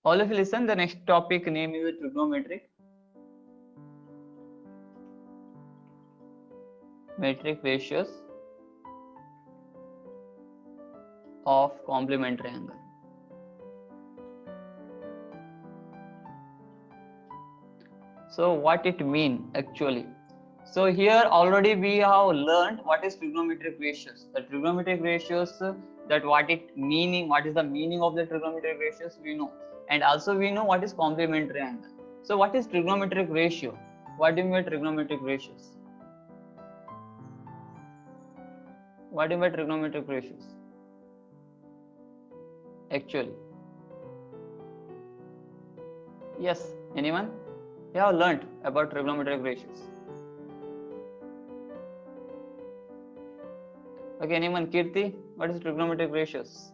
All of you listen. The next topic name is trigonometric. Metric ratios of complementary angle. So what it mean actually? So here already we have learned what is trigonometric ratios. The trigonometric ratios, that what it meaning, what is the meaning of the trigonometric ratios we know, and also we know what is complementary angle. So what is trigonometric ratio? What do you mean by trigonometric ratios? What do you mean by trigonometric ratios? Actually, yes, anyone? You have learned about trigonometric ratios. Okay, anyone? Kirti, what is trigonometric ratios?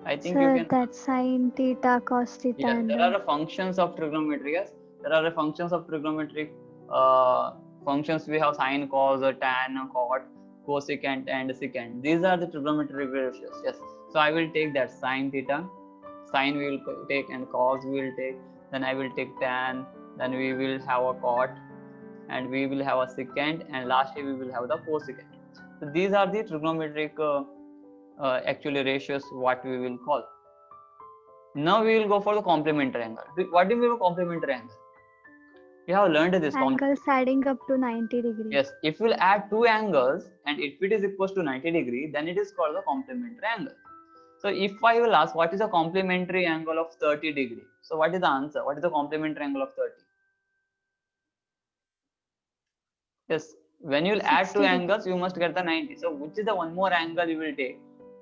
I think you can. That's sine theta cos theta. Yes, and there are functions of trigonometry. Yes, there are functions of trigonometric functions. We have sine, cos, tan, cot, cosecant, and secant. These are the trigonometric ratios. Yes, so I will take that sine theta, sine we will take, and cos we will take. Then I will take tan. Then we will have a cot, and we will have a secant, and lastly we will have the cosecant. So these are the trigonometric actually ratios what we will call. Now we will go for the complementary angle. What do you mean by complementary angle? We have learned this angles adding up to 90 degrees. Yes, if we'll add two angles and if it is equals to 90 degree, then it is called the complementary angle. So if I will ask what is the complementary angle of 30 degree? So what is the answer? What is the complementary angle of 30? Yes, when you will add two angles, you must get the 90. So which is the one more angle you will take?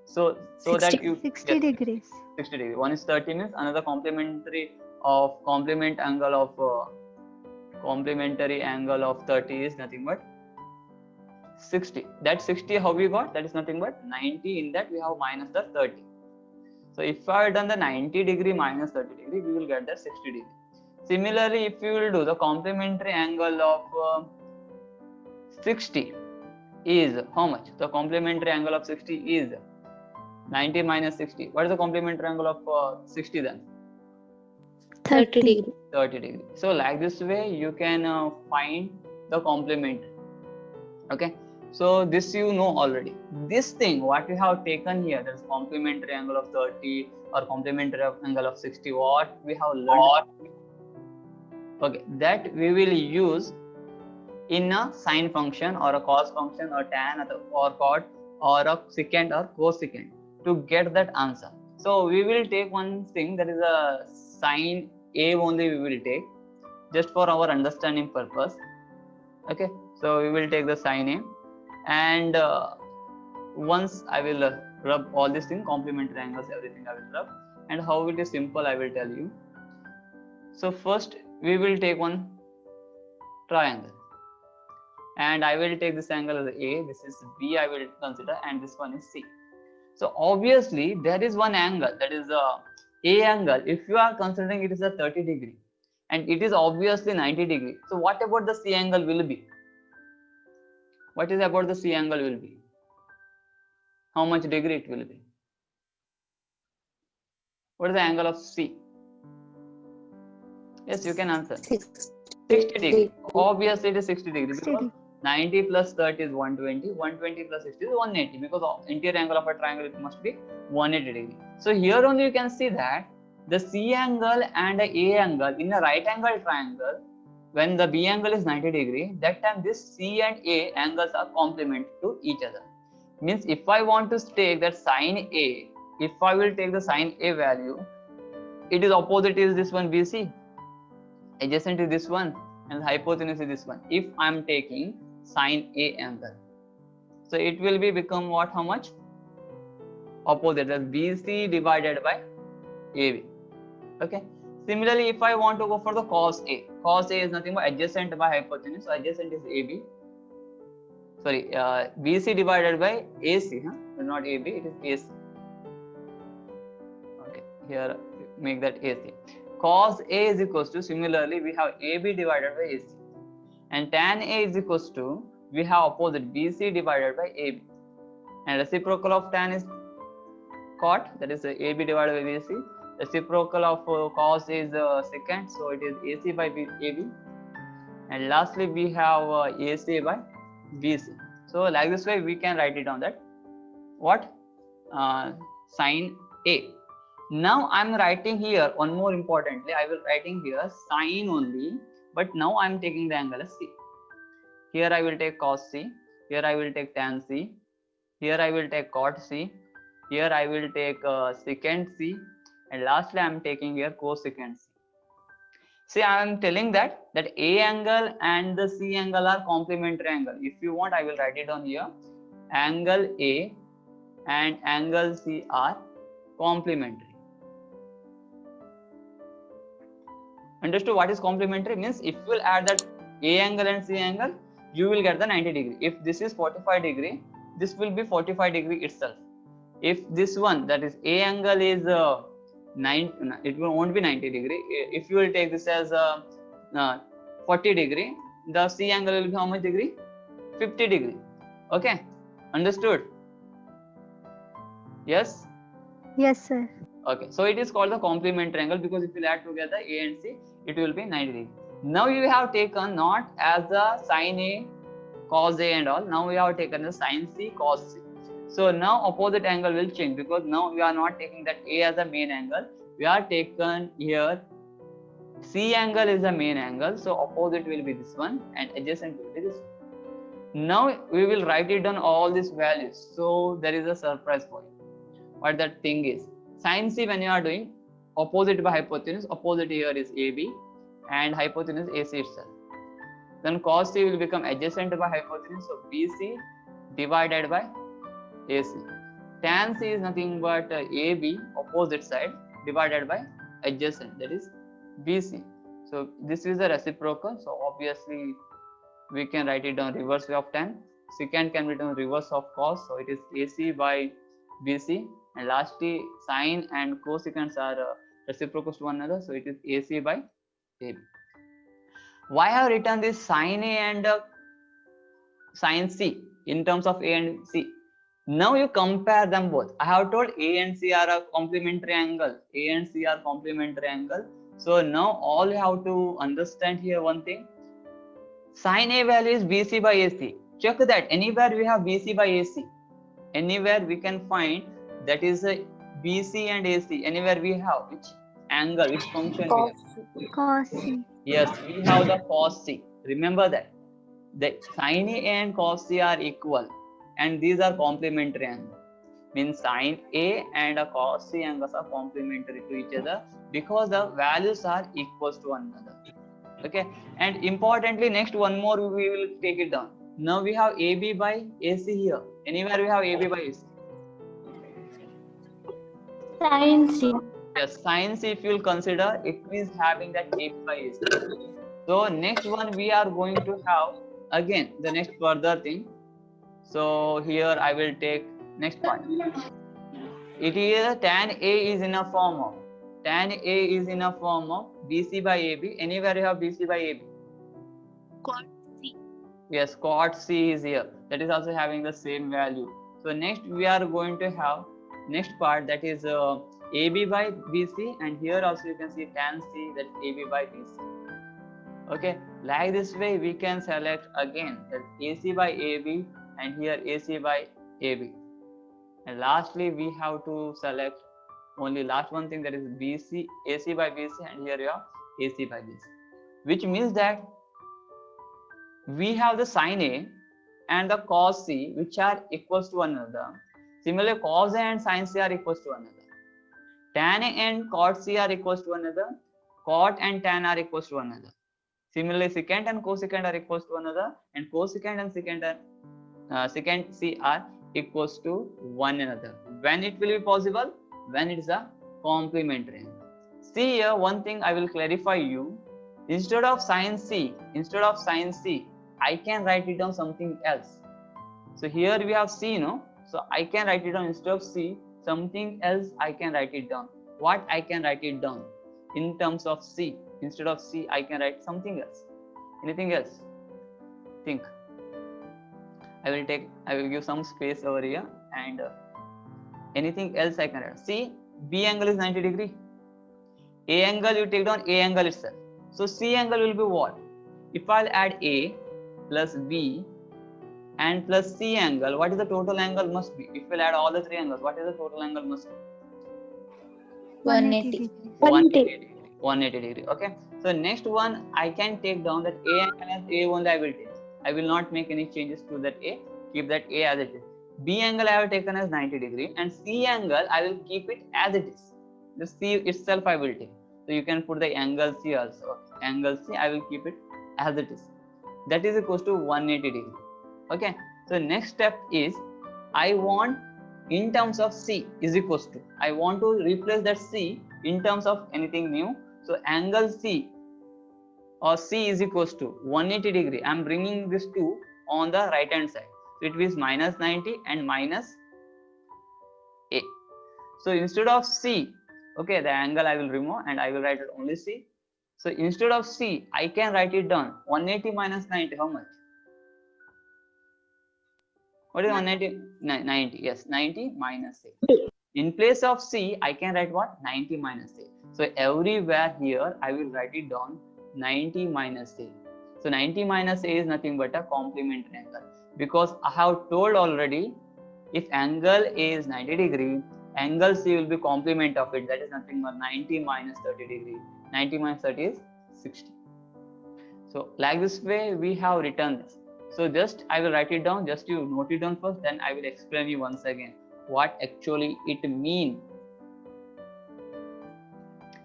So 60, that you 60 degrees. 60 degree. One is 30 means another complementary of complement angle of complementary angle of 30 is nothing but 60. That 60 how we got? That is nothing but 90. In that we have minus the 30. So if I have done the 90 degree minus 30 degree, we will get the 60 degree. Similarly, if you will do the complementary angle of 60 is how much? The complementary angle of 60 is 90 minus 60. What is the complementary angle of 60 then? 30 degree. 30 degree. So like this way you can find the complementary. Okay, so this you know already. This thing what we have taken here, that is complementary angle of 30 or complementary angle of 60, what we have learned. Okay, that we will use in a sine function or a cos function or tan or cot or a secant or cosecant to get that answer. So we will take one thing, that is a sine A only we will take just for our understanding purpose. Okay, so we will take the sine A, and once I will rub all these things, complementary angles, everything I will rub, and how it is simple I will tell you. So first we will take one triangle, and I will take this angle as A, this is B I will consider, and this one is C. So obviously there is one angle, that is A angle. If you are considering it is a 30 degree and it is obviously 90 degree, so what about the C angle will be? What is about the C angle will be? How much degree it will be? What is the angle of C? Yes, you can answer. 60 degree. Obviously it is 60 degree because 90 plus 30 is 120, 120 plus 60 is 180, because interior angle of a triangle it must be 180 degree. So here only you can see that the C angle and the A angle in a right angle triangle, when the B angle is 90 degree, that time this C and A angles are complement to each other. Means if I want to take that sine A, if I will take the sine A value, it is opposite is this one BC, adjacent is this one, and hypotenuse is this one. If I am taking sine A angle, so it will be become what? How much? Opposite, as BC divided by AB. Okay. Similarly, if I want to go for the cos A, cos A is nothing but adjacent by hypotenuse. So adjacent is AB. Sorry, BC divided by AC, not AB, it is AC. Okay, here make that AC. Cos A is equals to, similarly we have AB divided by AC, and tan A is equals to, we have opposite BC divided by AB, and reciprocal of tan is cot, that is AB divided by BC. Reciprocal of cos is secant, so it is AC by AB. And lastly, we have AC by BC. So like this way, we can write it down that what sine A. Now I'm writing here one more importantly. I will writing here sine only, but now I'm taking the angle as C. Here I will take cos C. Here I will take tan C. Here I will take cot C. Here I will take secant C. And lastly, I'm taking here cosecant C. See, I am telling that A angle and the C angle are complementary angle. If you want, I will write it down here. Angle A and angle C are complementary. Understood what is complementary? Means if you will add that A angle and C angle, you will get the 90 degree. If this is 45 degree, this will be 45 degree itself. If this one, that is A angle is 9, it won't be 90 degree. If you will take this as 40 degree, the C angle will be how much degree? 50 degree. Okay, understood? Yes? Yes, sir. Okay, so it is called the complementary angle because if you add together A and C, it will be 90 degree. Now you have taken not as the sine A, cos A and all. Now we have taken the sine C, cos C. So now opposite angle will change because now we are not taking that A as a main angle. We are taken here C angle is the main angle. So opposite will be this one and adjacent will be this one. Now we will write it down all these values. So there is a surprise for you. What that thing is. Sine C when you are doing opposite by hypotenuse, opposite here is AB and hypotenuse AC itself. Then cos C will become adjacent by hypotenuse, so BC divided by AC. Tan C is nothing but AB opposite side divided by adjacent, that is BC. So this is the reciprocal, so obviously we can write it down reverse way of tan. Secant can be done reverse of cos, so it is AC by BC. And lastly, sine and cosecants are reciprocals to one another, so it is AC by AB. Why I have written this sine A and sine C in terms of A and C? Now you compare them both. I have told A and C are a complementary angle. A and C are complementary angle. So now all you have to understand here one thing. Sine A value is BC by AC. Check that anywhere we have BC by AC. Anywhere we can find that is a BC and AC. Anywhere we have which angle, which function we have? Cos C. Yes, we have the cos C. Remember that. The sine A and cos C are equal and these are complementary angles. Means sine A and a cos C angles are complementary to each other because the values are equal to one another. Okay, and importantly, next one more we will take it down. Now we have AB by AC here. Anywhere we have AB by AC. Sine C. Yes, sine C if you will consider, it is having that AB by AC. So next one we are going to have again the next further thing. So here I will take next part. It is tan A is in a form of BC by AB. Anywhere you have BC by AB. Cot C. Yes, cot C is here. That is also having the same value. So next we are going to have next part, that is AB by BC, and here also you can see tan C, that AB by BC. Okay, like this way we can select again that AC by AB and here AC by AB. And lastly we have to select only last one thing, that is BC, AC by BC, and here you have AC by BC. Which means that we have the sine A and the cos C which are equals to one another. Similarly, cos A and sin C are equals to one another. Tan A and cot C are equals to one another. Cot and tan are equals to one another. Similarly, secant and cosecant are equals to one another, and cosecant and secant C are equals to one another. When it will be possible? When it is a complementary angle. See here, one thing I will clarify you. Instead of sin C, I can write it down something else. So here we have C, no? So I can write it down instead of C, something else I can write it down. What I can write it down? In terms of C, instead of C, I can write something else. Anything else? Think. I will give some space over here and Anything else I can write? See, B angle is 90 degree. A angle, you take down A angle itself. So C angle will be what? If I'll add A plus B and plus C angle, what is the total angle must be? If we'll add all the three angles, what is the total angle must be? 180 180. degree. 180 degree. 180 degree. Okay. So next one, I can take down that A angle as A only I will take. I will not make any changes to that A. Keep that A as it is. B angle I have taken as 90 degree and C angle I will keep it as it is. The C itself I will take. So you can put the angle C also. Okay. Angle C I will keep it as it is. That is equals to 180 degree. Okay. So next step is I want in terms of C is equals to, I want to replace that C in terms of anything new. So angle C or C is equals to 180 degree. I am bringing this 2 on the right hand side. So it is minus 90 and minus A. So instead of C, okay, the angle I will remove and I will write it only C. So instead of C, I can write it down 180 minus 90, how much? What is 180? 90, yes, 90 minus A. In place of C, I can write what? 90 minus A. So everywhere here, I will write it down 90 minus A. So 90 minus A is nothing but a complementary angle. Because I have told already, if angle A is 90 degree, angle C will be complement of it. That is nothing but 90 minus 30 degree. 90 minus 30 is 60. So like this way, we have written this. So just I will write it down, just you note it down first, then I will explain you once again what actually it means.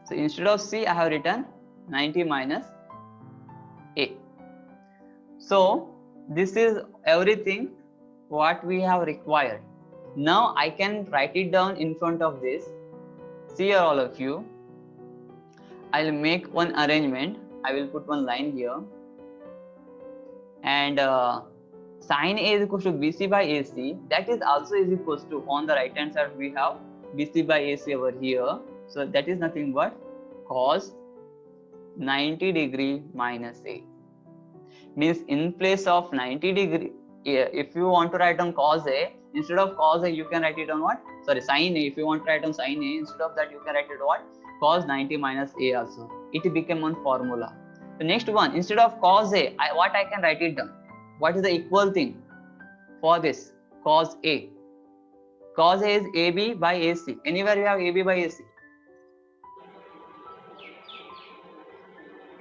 So instead of C, I have written 90 minus A. So this is everything what we have required. Now I can write it down in front of this. See here all of you. I'll make one arrangement. I will put one line here. And sine A is equals to BC by AC. That is also is equals to, on the right hand side we have BC by AC over here. So that is nothing but cos 90 degree minus A. Means in place of 90 degree, if you want to write down cos A, instead of cos A you can write it on what? Sorry, sine A. If you want to write down sine A, instead of that you can write it what? Cos 90 minus A also. It became one formula. The next one, instead of cos A, what I can write it down? What is the equal thing for this? Cos A. Cos A is AB by AC. Anywhere you have AB by AC?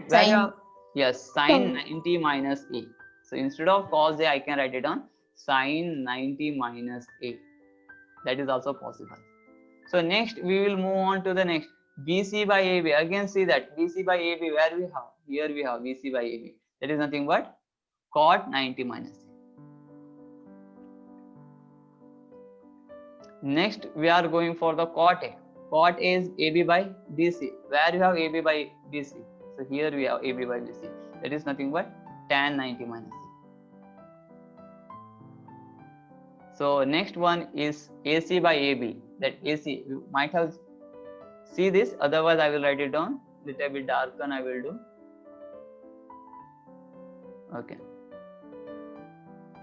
Where you have? Yes, sine 90 minus A. So instead of cos A, I can write it down sine 90 minus A. That is also possible. So next, we will move on to the next. BC by AB. Again, see that BC by AB, where we have? Here we have BC by AB. That is nothing but cot 90 minus A. Next, we are going for the cot A. Cot A is AB by BC. Where you have AB by BC? So here we have AB by BC. That is nothing but tan 90 minus A. So next one is AC by AB. That AC, you might have see this, otherwise I will write it down. Little bit darken I will do. Okay.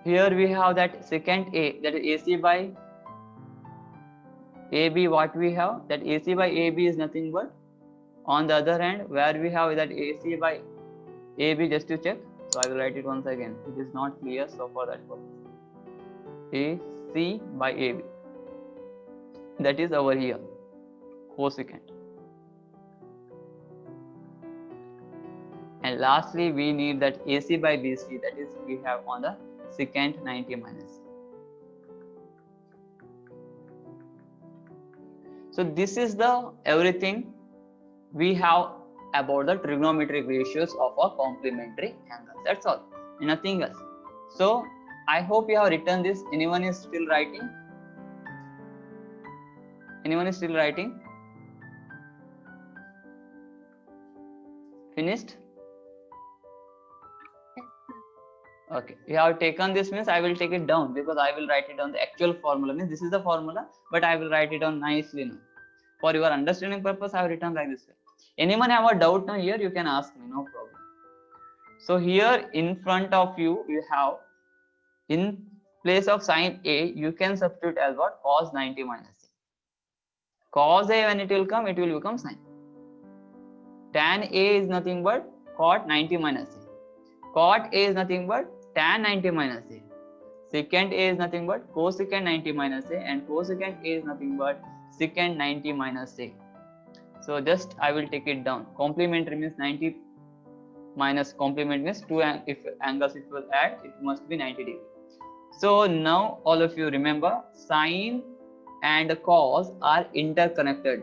Here we have that second A, that is AC by AB. What we have? That AC by AB is nothing but, on the other hand, where we have that AC by AB, just to check. So I will write it once again. It is not clear, so for that purpose. AC by AB. That is over here. Cosecant. And lastly, we need that AC by BC, that is we have on the secant 90 minus. So this is the everything we have about the trigonometric ratios of a complementary angle. That's all, nothing else. So I hope you have written this. Anyone is still writing? Anyone is still writing? Finished? Okay, you have taken this, means I will take it down, because I will write it down the actual formula. Means this is the formula, but I will write it down nicely now. For your understanding purpose, I have written like this way. Anyone have a doubt now here? You can ask me, no problem. So here in front of you, you have, in place of sine A, you can substitute as what? Cos 90 minus A. Cos A, when it will come, it will become sin. Tan A is nothing but cot 90 minus A. Cot A is nothing but tan 90 minus A. Secant A is nothing but cosecant 90 minus A, and cosecant A is nothing but secant 90 minus A. So just I will take it down. Complementary means 90 minus complement means two if angles it will add, it must be 90 degree. So now all of you remember, sine and cos are interconnected.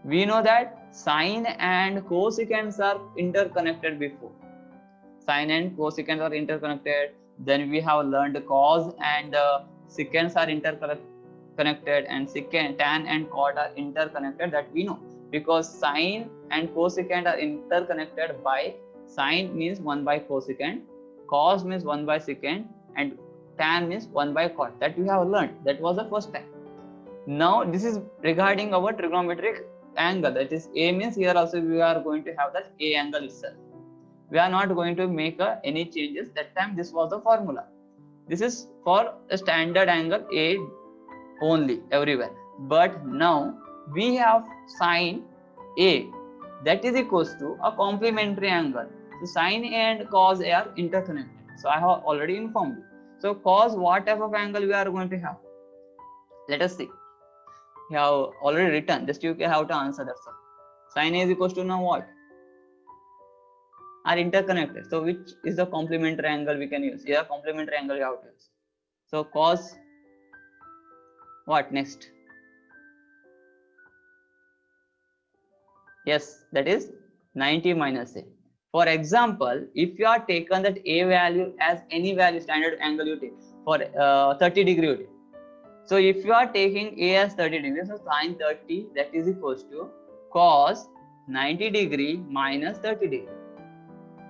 We know that sine and cosecants are interconnected before. Sine and cosecants are interconnected. Then we have learned cos and secants are interconnected, and secant, tan and cot are interconnected. That we know because sine and cosecant are interconnected by sine means 1 by cosecant, cos means 1 by secant, and tan means 1 by cot. That we have learned. That was the first time. Now this is regarding our trigonometric angle. That is A means here also we are going to have that A angle itself. We are not going to make any changes. That time this was the formula. This is for a standard angle A only everywhere. But now we have sine A that is equals to a complementary angle. So sine A and cos A are interconnected. So I have already informed you. So cos what type of angle we are going to have? Let us see. You have already written. Just you have to answer that. Sine A is equals to now what? Are interconnected. So which is the complementary angle we can use? Here complementary angle you have to use. So cos what next? Yes, that is 90 minus A. For example, if you are taken that A value as any value, standard angle you take for 30 degree you take. So if you are taking A as 30 degrees, so sine 30 that is equals to cos 90 degree minus 30 degree.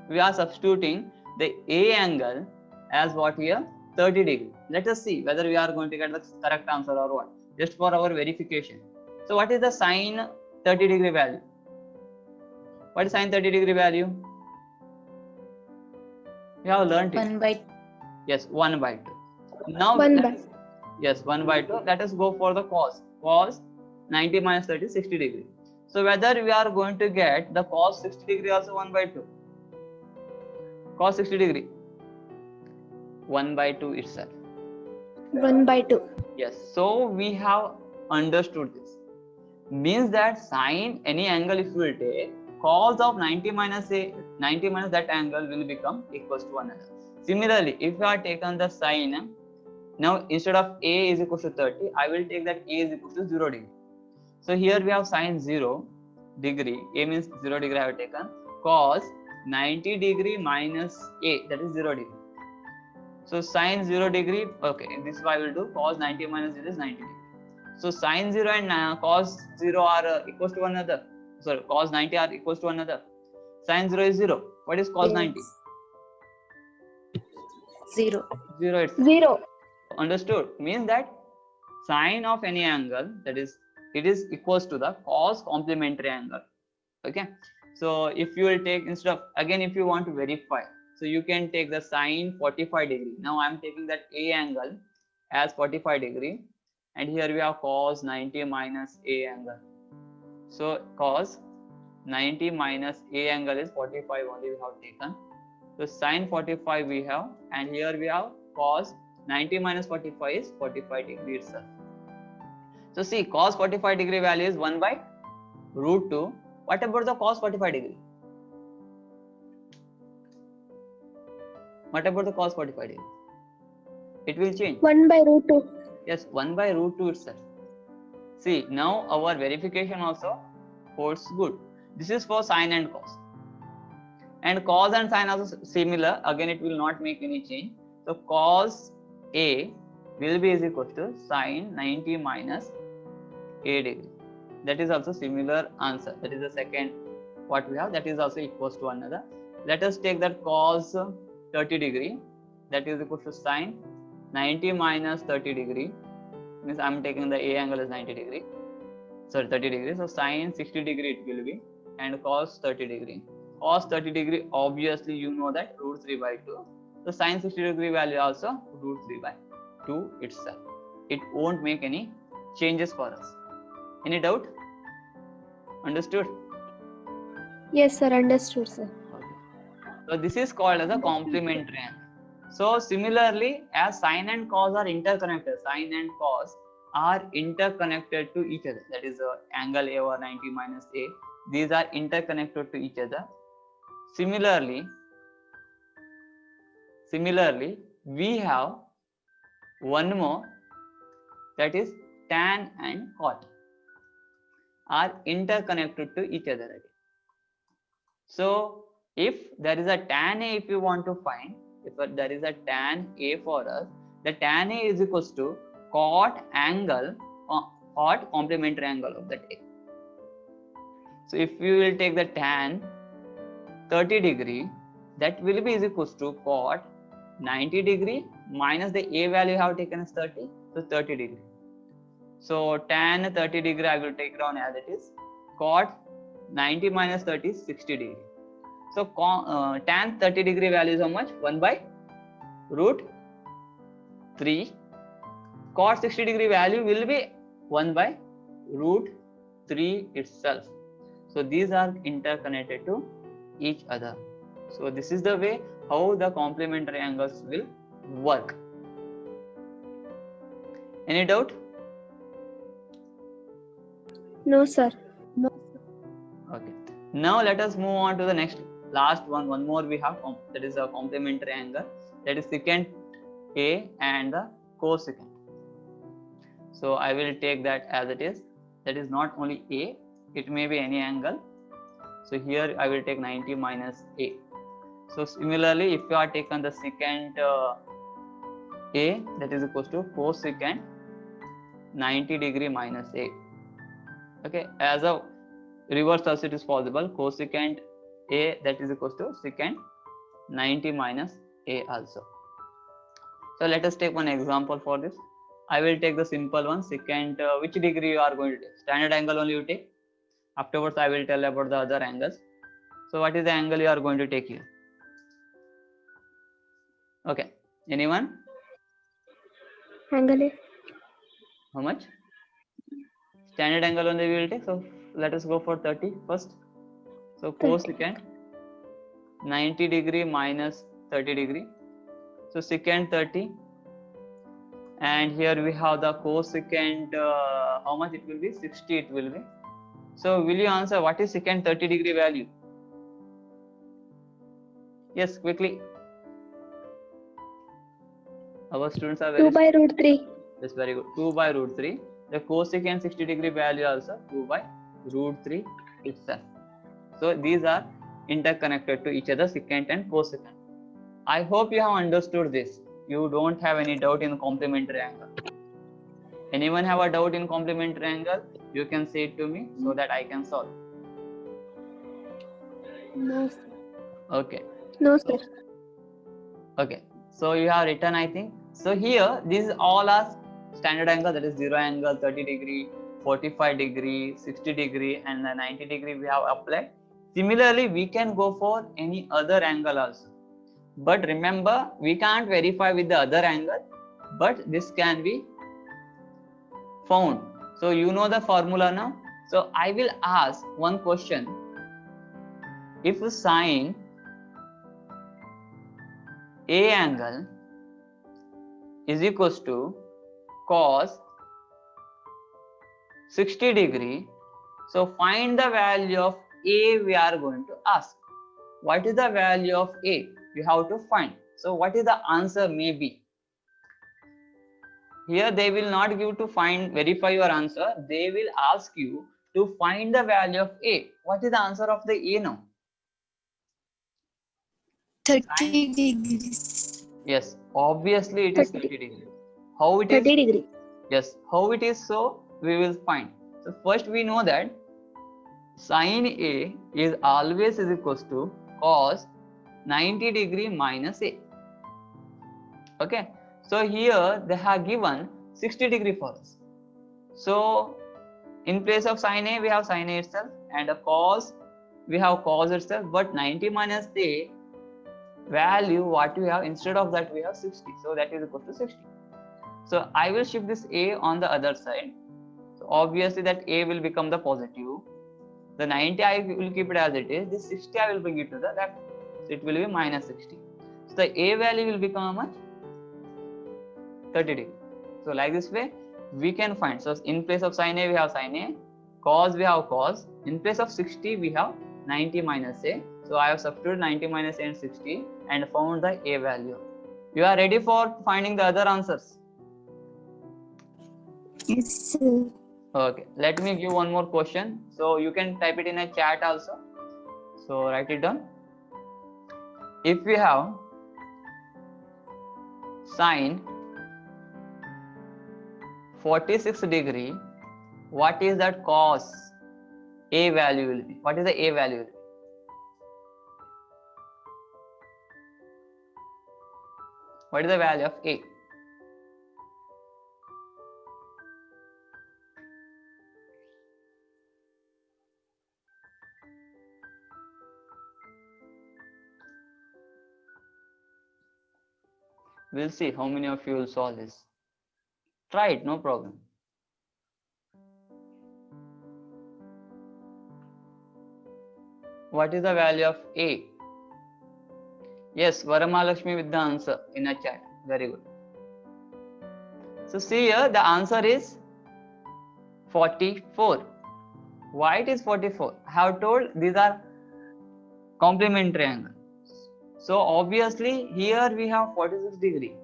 We are substituting the A angle as what here? 30 degree. Let us see whether we are going to get the correct answer or what. Just for our verification. So what is the sine 30 degree value? What is sine 30 degree value? We have learned it. 1 by 2. Yes, 1 by 2. Now, 1 by. Yes, 1 by 2. Let us go for the cos. Cos 90 minus 30 is 60 degree. So whether we are going to get the cos 60 degree also 1 by 2. Cos 60 degree. 1 by 2 itself. 1 by 2. Yes. So we have understood this. Means that sine any angle if we will take, cos of 90 minus that angle will become equals to another. Similarly, if we are taken the sine, now instead of A is equal to 30, I will take that A is equal to 0 degree. So here we have sine 0 degree, A means 0 degree I have taken, cos 90 degree minus A, that is 0 degree. So sine 0 degree, okay, this is what I will do, cos 90 minus 0 is 90 degree. So sine 0 and cos 0 are equals to one another. Sorry, cos 90 are equals to one another. Sine 0 is 0. What is cos 90? 0. 0 itself. 0. Understood? Means that sine of any angle, that is, it is equals to the cos complementary angle. Okay. So if you will take, instead of, again if you want to verify, so you can take the sine 45 degree. Now I am taking that A angle as 45 degree, and here we have cos 90 minus A angle. So cos 90 minus A angle is 45 only we have taken. So sine 45 we have, and here we have cos 90 minus 45 is 45 degree itself. So see, cos 45 degree value is 1 by root 2. What about the cos 45 degree? What about the cos 45 degree? It will change. 1 by root 2. Yes, 1 by root 2 itself. See, now our verification also holds good. This is for sine and cos. And cos and sine also similar. Again, it will not make any change. So cos A will be is equal to sine 90 minus A degree. That is also similar answer. That is the second what we have. That is also equals to another. Let us take that cos 30 degree. That is equal to sine 90 minus 30 degree. Means I am taking the A angle as 90 degree. Sorry, 30 degree. So sine 60 degree it will be, and cos 30 degree. Cos 30 degree, obviously you know that root 3 by 2. So sine 60 degree value also root 3 by 2 itself. It won't make any changes for us. Any doubt? Understood? Yes, sir. Understood, sir. Okay. So this is called as a complementary angle. So similarly, as sine and cos are interconnected, sine and cos are interconnected to each other. That is angle A over 90 minus A. These are interconnected to each other. Similarly, we have one more, that is tan and cot are interconnected to each other again. So if there is a tan A, if you want to find, if there is a tan A for us, the tan A is equals to cot complementary angle of that A. So if you will take the tan 30 degree, that will be is equals to cot 90 degree minus the A value have taken as 30, so 30 degree. So tan 30 degree I will take down as it is. Cot 90 minus 30 is 60 degree. So tan 30 degree value is how much? 1 by root 3. Cot 60 degree value will be 1 by root 3 itself. So these are interconnected to each other. So this is the way how the complementary angles will work. Any doubt? No, sir. Okay. Now let us move on to the next last one. One more we have, that is a complementary angle, that is secant A and the cosecant. So I will take that as it is. That is not only A, it may be any angle. So here I will take 90 minus A. So similarly, if you are taken the secant A, that is equals to cosecant 90 degree minus A. Okay, as a reverse also it is possible. Cosecant A, that is equals to secant 90 minus A also. So let us take one example for this. I will take the simple one, secant which degree you are going to take? Standard angle only you take. Afterwards I will tell about the other angles. So what is the angle you are going to take here? Okay, anyone? Angle A. How much? Standard angle only we will take. So let us go for 30 first. So 30. cosecant 90 degree minus 30 degree. So secant 30. And here we have the cosecant, how much it will be? 60 it will be. So will you answer what is secant 30 degree value? Yes, quickly. Our students are very 2 by root 3. That's very good. 2 by root 3. The cosecant 60 degree value also 2 by root 3 itself. So these are interconnected to each other, secant and cosecant. I hope you have understood this. You don't have any doubt in complementary angle. Anyone have a doubt in complementary angle? You can say it to me so that I can solve. No, sir. Okay. No, sir. Okay. So you have written, I think. So here, these all are standard angle, that is 0 angle, 30 degree, 45 degree, 60 degree, and the 90 degree we have applied. Similarly, we can go for any other angle also. But remember, we can't verify with the other angle, but this can be found. So you know the formula now. So I will ask one question. If sine A angle is equals to cos 60 degree, so find the value of A we are going to ask. What is the value of A? We have to find. So what is the answer may be? Here they will not give to verify your answer. They will ask you to find the value of A. What is the answer of the A now? 30 degrees. Yes, obviously it is 30 degree. How it 30 is? degree. Yes, how it is, so we will find. So first we know that sine A is always is equals to cos 90 degree minus A. Okay, so here they have given 60 degree for us. So in place of sine A we have sine A itself, and a cos we have cos itself, but 90 minus A value what we have, instead of that we have 60, so that is equal to 60. So I will shift this A on the other side. So obviously that A will become the positive. The 90 I will keep it as it is. This 60 I will bring it to the left. So it will be minus 60. So the A value will become how much? 30 degree. So like this way, we can find. So in place of sin A, we have sin A. Cos, we have cos. In place of 60, we have 90 minus A. So I have substituted 90 minus A and 60 and found the A value. You are ready for finding the other answers? Yes, sir. Okay, let me give one more question. So you can type it in a chat also. So write it down. If we have sine 46 degree, what is that cos A value will be? What is the A value will be? What is the value of A? We'll see how many of you will solve this. Try it, no problem. What is the value of A? Yes, Varamalakshmi with the answer in a chat. Very good. So see here, the answer is 44. Why it is 44? I have told these are complementary angles. So obviously here we have 46 degree.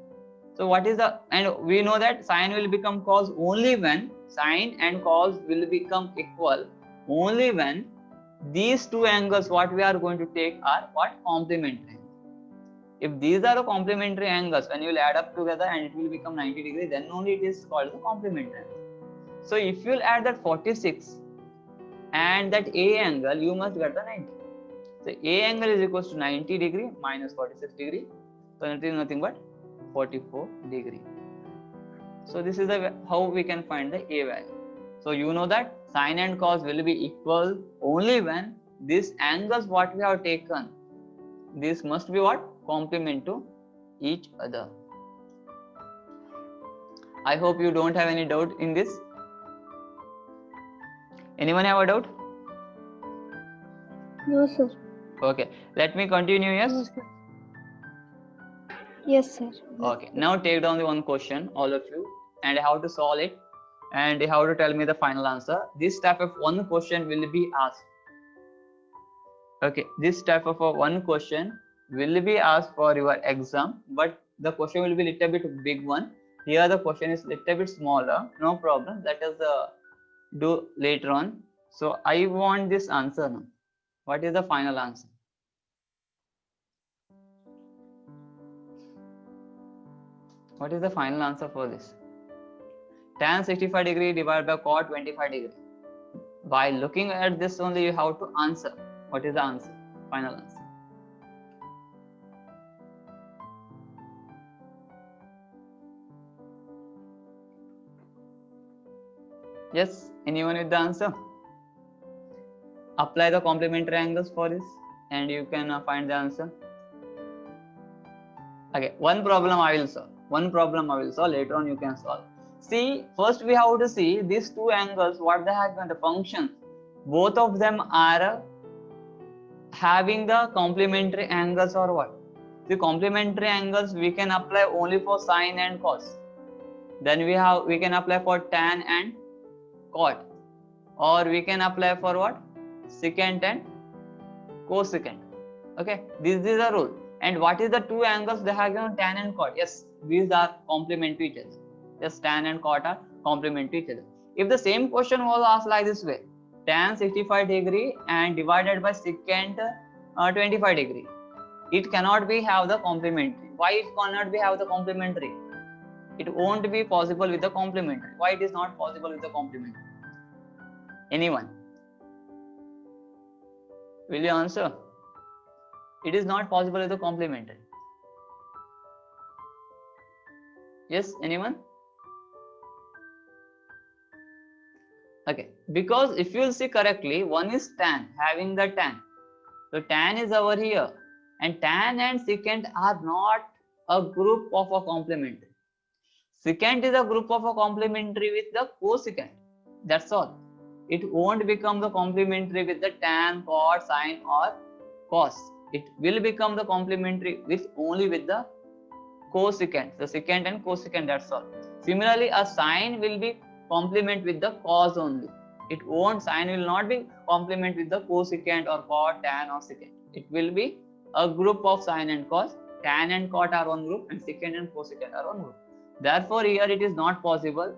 So what is the, and we know that sine will become cos only when sine and cos will become equal only when these two angles what we are going to take are what? Complementary. If these are the complementary angles, when you will add up together and it will become 90 degrees, then only it is called the complementary angle. So if you will add that 46 and that A angle, you must get the 90. So A angle is equals to 90 degree minus 46 degree. So it is nothing but 44 degree. So this is the how we can find the A value. So you know that sine and cos will be equal only when these angles what we have taken, this must be what? Complement to each other. I hope you don't have any doubt in this. Anyone have a doubt? No, sir. Okay, let me continue. Yes. No, sir. Yes, sir. Okay, now take down the one question, all of you, and how to solve it, and how to tell me the final answer. This type of one question will be asked. Okay, this type of a one question will be asked for your exam, but the question will be little bit big one. Here the question is little bit smaller. No problem. Let us do later on. So I want this answer now. What is the final answer? What is the final answer for this? Tan 65 degree divided by cot 25 degree. By looking at this only, you have to answer. What is the answer? Final answer. Yes, anyone with the answer? Apply the complementary angles for this and you can find the answer. Okay, one problem I will solve. One problem I will solve. Later on you can solve. See, first we have to see these two angles, what they have the functions. Both of them are having the complementary angles or what? The complementary angles we can apply only for sine and cos. Then we can apply for tan and cot, or we can apply for what? Secant and cosecant. Okay, this is the rule. And what is the two angles they have given? Tan and cot. Yes, these are complement to each other. Yes, tan and cot are complement to each other. If the same question was asked like this way, tan 65 degree and divided by secant 25 degree, it cannot be have the complementary. Why it cannot be have the complementary? It won't be possible with the complementary. Why it is not possible with the complementary? Anyone? Will you answer? It is not possible with the complementary. Yes, anyone? Okay, because if you will see correctly, one is tan, having the tan. So tan is over here, and tan and secant are not a group of a complementary. Secant is a group of a complementary with the cosecant. That's all. It won't become the complementary with the tan, cot, sine or cos. It will become the complementary with only with the cosecant, the secant and cosecant, that's all. Similarly, a sine will be complement with the cos only. It won't, sine will not be complement with the cosecant or cot, tan or secant. It will be a group of sine and cos. Tan and cot are one group and secant and cosecant are one group. Therefore, here it is not possible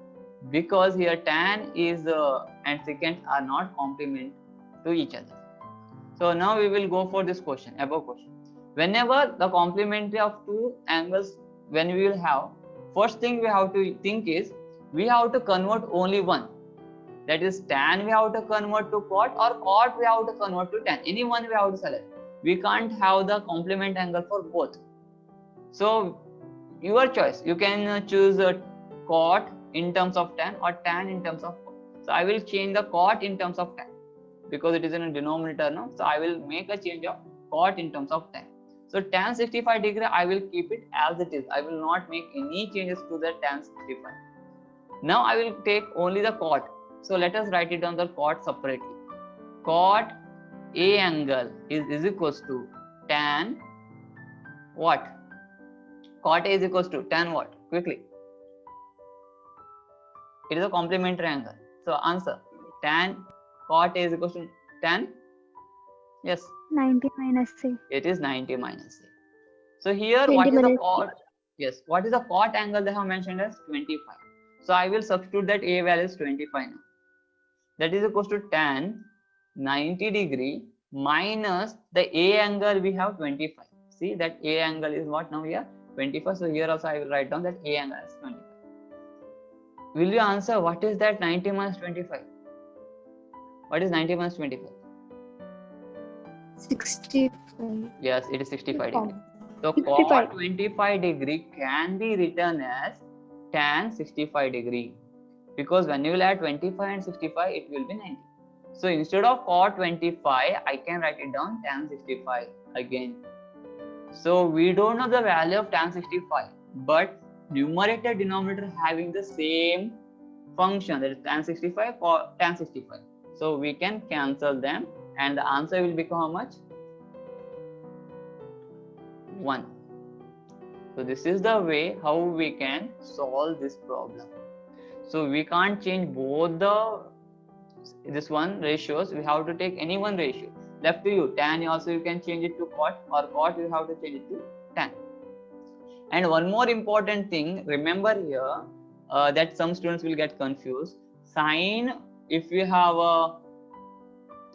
because here tan is and secant are not complement to each other. So now we will go for this question, above question. Whenever the complementary of two angles, when we will have, first thing we have to think is, we have to convert only one. That is tan we have to convert to cot, or cot we have to convert to tan. Any one we have to select. We can't have the complement angle for both. So your choice. You can choose cot in terms of tan or tan in terms of cot. So I will change the cot in terms of tan because it is in a denominator now. So I will make a change of cot in terms of tan. So tan 65 degree, I will keep it as it is. I will not make any changes to the tan 65. Now I will take only the cot. So let us write it down the cot separately. Cot A angle is equals to tan what? Cot A is equals to tan what? Quickly. It is a complementary angle. So answer, tan cot A is equals to tan. Yes. 90 minus C. It is 90 minus C. So here 20 what is the minus cot? Yes. What is the cot angle they have mentioned as 25. So I will substitute that A value is 25 now. That is equals to tan 90 degree minus the A angle we have 25. See that A angle is what now here? 25. So here also I will write down that A angle is 25. Will you answer what is that 90 minus 25? What is 90 minus 25? 65. Yes, it is 65 degree. So 65. cot 25 degree can be written as tan 65 degree, because when you will add 25 and 65, it will be 90. So instead of cot 25, I can write it down tan 65 again. So we don't know the value of tan 65, but numerator denominator having the same function, that is tan 65 or tan 65. So we can cancel them and the answer will become how much? 1. So this is the way how we can solve this problem. So we can't change both this one ratios. We have to take any one ratio. Left to you. Tan also you can change it to cot, or cot you have to change it to tan. And one more important thing, remember here that some students will get confused. Sine, if we have a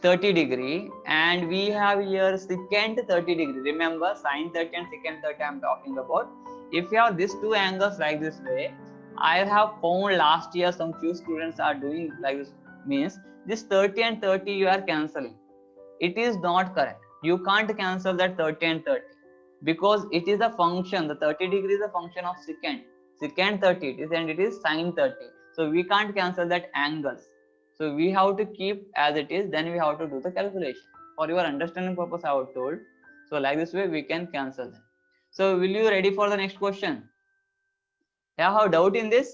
30 degree and we have here secant 30 degree. Remember, sine 30 and secant 30 I am talking about. If you have these two angles like this way, I have found last year some few students are doing like this, means this 30 and 30 you are cancelling. It is not correct. You can't cancel that 30 and 30 because it is a function. The 30 degree is a function of secant. Secant 30 it is, and it is sine 30. So we can't cancel that angles. So we have to keep as it is, then we have to do the calculation. For your understanding purpose I have told. So like this way we can cancel them. So will you ready for the next question? You have a doubt in this?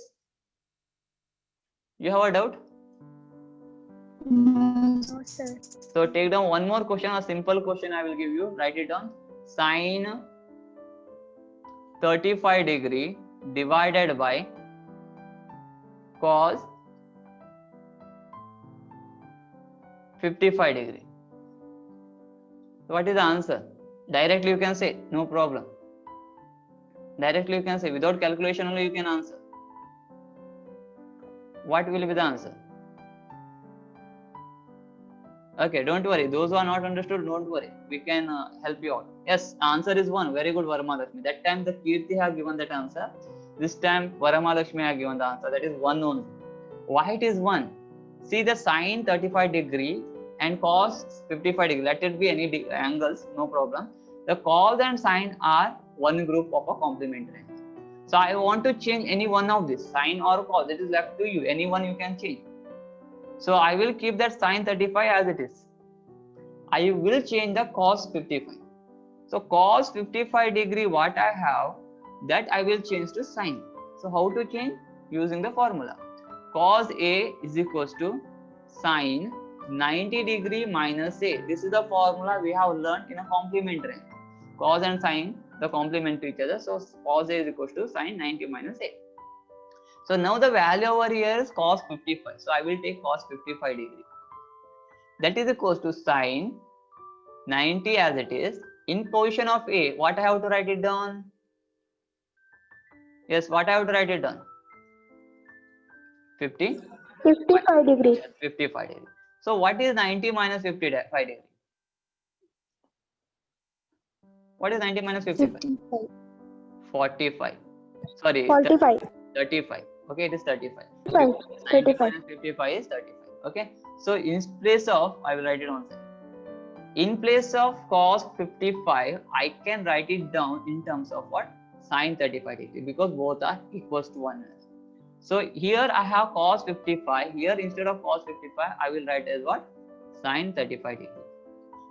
You have a doubt? No, No, sir. So take down one more question, a simple question I will give you. Write it down. Sine 35 degree divided by cos 55 degree. What is the answer? Directly you can say, no problem. Directly you can say, without calculation only you can answer. What will be the answer? Okay, don't worry. Those who are not understood, don't worry. We can help you out. Yes, answer is 1. Very good, Varamalakshmi. That time the Kirti have given that answer. This time Varamalakshmi have given the answer. That is 1 only. Why it is 1? See the sine 35 degree and cos 55 degree. Let it be any angles, no problem. The cos and sine are one group of a complementary angle. So I want to change any one of this, sine or cos. It is left to you. Any one you can change. So I will keep that sine 35 as it is. I will change the cos 55. So cos 55 degree what I have, that I will change to sine. So how to change? Using the formula. cos A is equals to sine 90 degree minus A. This is the formula we have learned in a complementary. Cos and sine, the complement to each other. So cos A is equals to sine 90 minus A. So now the value over here is cos 55. So I will take cos 55 degree. That is equals to sine 90 as it is. In position of A, what I have to write it down? Yes, what I have to write it down? 55 55 degrees. degree. So what is 90 minus 55 degree? What is 90 minus 55? 55. 45. Sorry, 45. 35. Okay, it is 35. 35. 90 minus 55 is 35. Okay, so in place of, I will write it on. In place of cos 55, I can write it down in terms of what? Sin 35 degree, because both are equals to one another. So here I have cos 55. Here instead of cos 55, I will write as what? Sin 35 degree.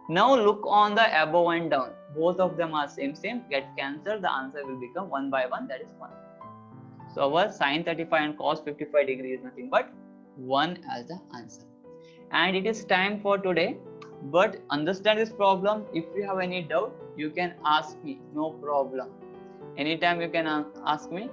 Now look on the above and down. Both of them are same, get cancelled. The answer will become 1 by 1, that is 1. So our sin 35 and cos 55 degree is nothing but 1 as the answer. And it is time for today. But understand this problem. If you have any doubt, you can ask me. No problem. Anytime you can ask me.